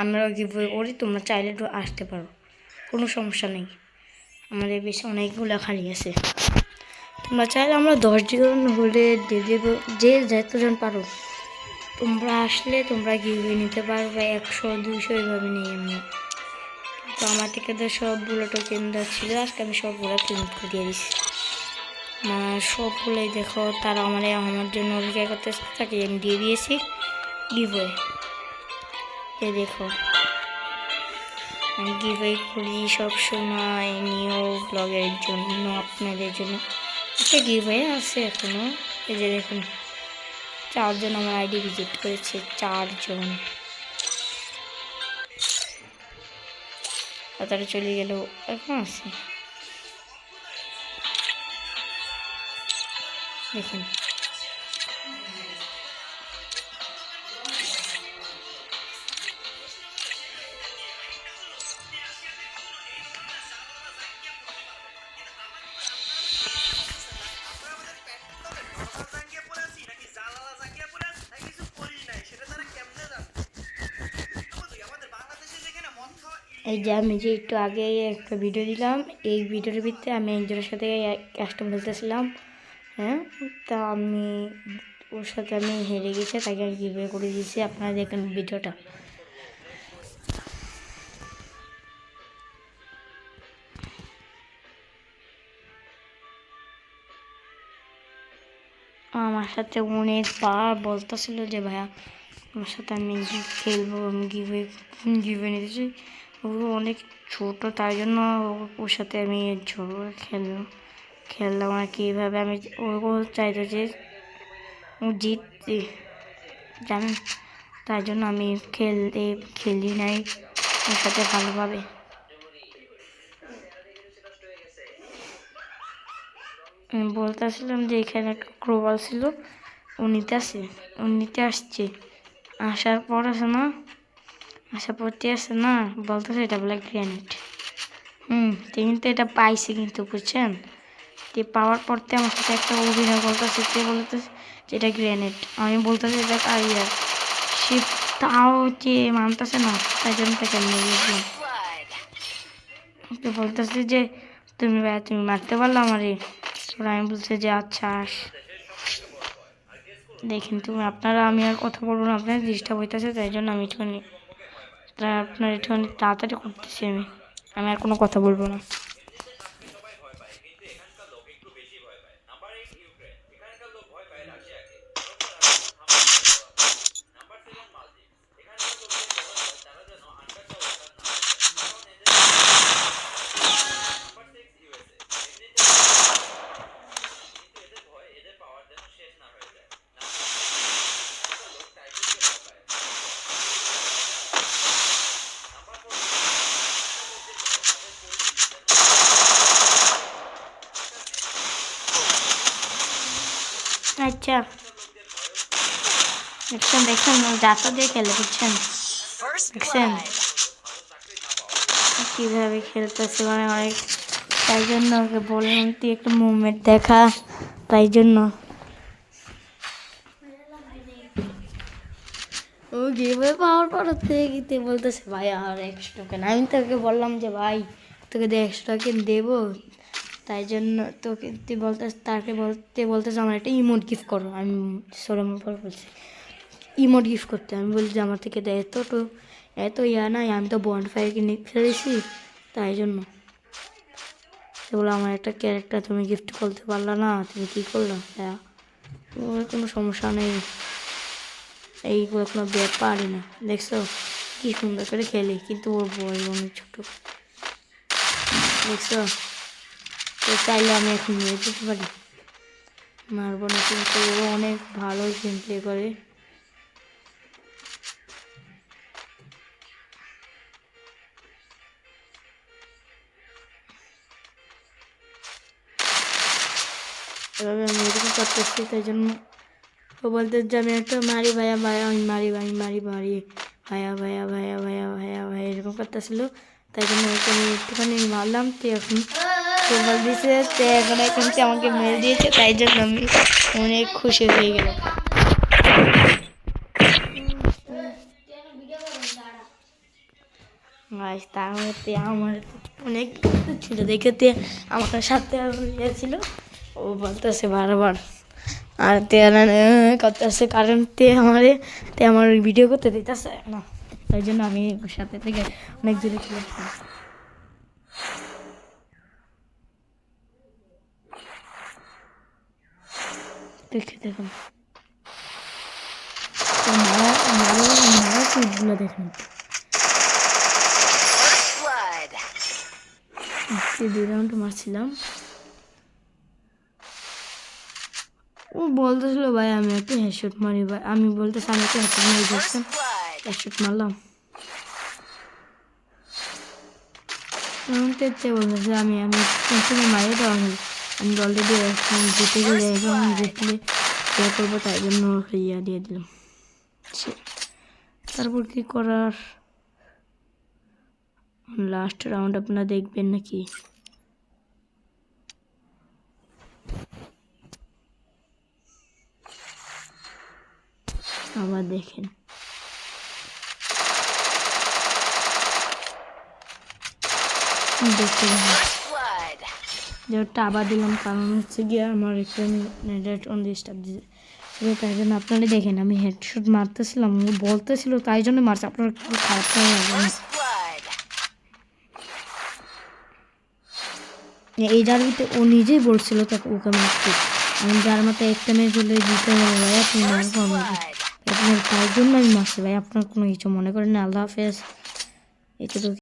আমরাও গিভওয়ে করি, তোমরা চাইলে একটু আসতে পারো, কোনো সমস্যা নেই। আমাদের বেশি অনেকগুলো খালি আছে, তোমরা চাইলে আমরা 10 জন হলে দিয়ে দেবো, যে যতজন পারো তোমরা আসলে তোমরা গিভওয়ে নিতে পারবে। 100-200 এভাবে নিই আমরা। তো আমার থেকে তো সবগুলো টোকেন ছিল, আজকে আমি সবগুলো প্রিন্ট করে দিয়ে দিচ্ছি। সবগুলোই দেখো, তারা আমার জন্য অপেক্ষা করতেছে, তাকে আমি দিয়ে দিয়েছি গিভওয়ে। দেখো আমি গিভওয়ে করি সবসময় নিউ ব্লগের জন্য, আপনাদের জন্য একটা গিভওয়ে আছে এখনো। এই যে দেখুন 4 জন আমার আইডি ভিজিট করেছে, 4 জন। তারা চলে গেল, এখন আছে দেখুন। এই যে আমি যে একটু আগে একটা ভিডিও দিলাম, এই ভিডিওর ভিতরে আমি একজনের সাথে কাস্টম খেলতেছিলাম। হ্যাঁ, তা আমি ওর সাথে আমি হেরে গেছি, তাকে আমি গিভওয়ে করে দিয়েছি। আপনারা দেখেন ভিডিওটা। আমার সাথে অনেকবার বলতেছিল যে ভাইয়া আমার সাথে আমি খেলবো, আমি গিভওয়ে নিতেছি। ও অনেক ছোটো, তাই জন্য ওর সাথে আমি খেললাম আর কি। এইভাবে আমি ও চাইতো যে ও জিততে, জানেন, তাই জন্য আমি খেলি নাই ওর সাথে ভালোভাবে। আমি বলতেছিলাম যে এখানে একটা ক্রোবাল ছিল, ও নিতে আসছে। আসার পর আছে না বলতেছে এটা বলে গ্রেনেড। কিন্তু এটা পাইছে, কিন্তু বুঝছেন, পাওয়ার পর আমার সাথে একটা অভিনয় বলতেছে যে এটা গ্রেনেড। আমি বলতেছি এটা কারিয়ার, সে তাও যে মানতেছে না, তাই জন্য তাকে নিয়ে গেছিলাম। বলতেছে যে তুমি মারতে পারলো আমারে। আমি বলছি যে আচ্ছা আস। দেখেন আপনারা, আমি আর কথা বলবো না, আপনার ডিস্টার্ব হইতেছে, তাই জন্য আমি আপনার একটুখানি তাড়াতাড়ি করতেছি। আমি আর কোনো কথা বলবো না। আচ্ছা দেখছেন যাতা দিয়ে খেলে, বুঝছেন, দেখছেন কীভাবে খেলতেছে, অনেক। তাই জন্য ওকে বললাম তুই একটু মুভমেন্ট দেখা, তাই জন্য ও গিভওয়ে পাওয়ার পর থেকে বলতেছে ভাই আর 100 টোকেন। আমি তোকে বললাম যে ভাই তোকে 100 টোকেন দেবো, তাই জন্য তোকে বলতেছে আমার একটা ইমোট গিফট করো। আমি সোরাম পর বলছি ইমোট গিফট করতে, আমি বলি যে আমার থেকে দেয় এত নাই, আমি তো বন্ড ফায়ার কিনে ফেলেছি, তাই জন্য। বলে আমার একটা ক্যারেক্টার তুমি গিফট করতে পারলা না, তুমি কী করলো? হ্যাঁ, কোনো সমস্যা নেই, এইগুলো কোনো ব্যাপারই না। দেখছো কি সুন্দর করে খেলি, কিন্তু ওর বয়স অনেক ছোটো, দেখছো। তো চাইলে আমি এখন নিয়ে যেতে পারি, মারবো না, কিন্তু ও অনেক ভালোই গেম প্লে করে। এভাবে আমি এরকম করতেছি, তাই জন্য ও বলতে যে আমি একটা মারি ভাইয়া আমি মারি ভাইয়া এরকম করতেছিল। তাই জন্য ওকে আমি একটুখানি মারলাম, তো এখন বল দিয়েছে, তো এখন আমাকে মেরে দিয়েছে, তাই জন্য আমি অনেক খুশি হয়ে গেলাম। গাইস তারপরে আমার অনেক ছিল দেখেতে আমার সাথে ছিল, ও বলতেছে বারবার আর করতেছে, কারণ আমার ভিডিও করতে দিতেছে না, তাই জন্য আমি ওর সাথে থেকে অনেক দূরে চলে আসলাম। দেখুন মারা দেখুন 2 রাউন্ড মারছিলাম। ও বলতেছিল ভাই আমি একটা হেডশট মারি, ভাই আমি বলতেছি আমি একটা হেডশট মারি, দেখছেন হেডশট মারলাম। বলতেছে আমি তুমি মারিয়ে দেওয়া হল, আমি অলরেডি এখন জিতে গেলে এবং জিতলে ইয়ে করবো, তাই জন্য ইয়া দিয়ে দিলাম। তারপর কি করার, লাস্ট রাউন্ড আপনারা দেখবেন নাকি? আবার দেখেন দেখতে যেটা আবার দিলাম, কারণ হচ্ছে গিয়ে আমার একটু নেট অন ডিস্টার্ব দিয়েছে, তাই জন্য আপনারা দেখেন আমি হেডশট মারতেছিলাম, ও বলতেছিল তাই জন্য মারছে, আপনার একটু খারাপ লাগে না? এই জার্ভিতে ও নিজেই বলছিল তাকে ওকে মারতে, আমি যার মাথায় একটা মেয়ে চলে দিতে হবে ভাই আপনি মারবো তাই জন্য আমি মারছি ভাই, আপনার কোনো কিছু মনে করেন না। আল্লাহ হাফেজ। এই তো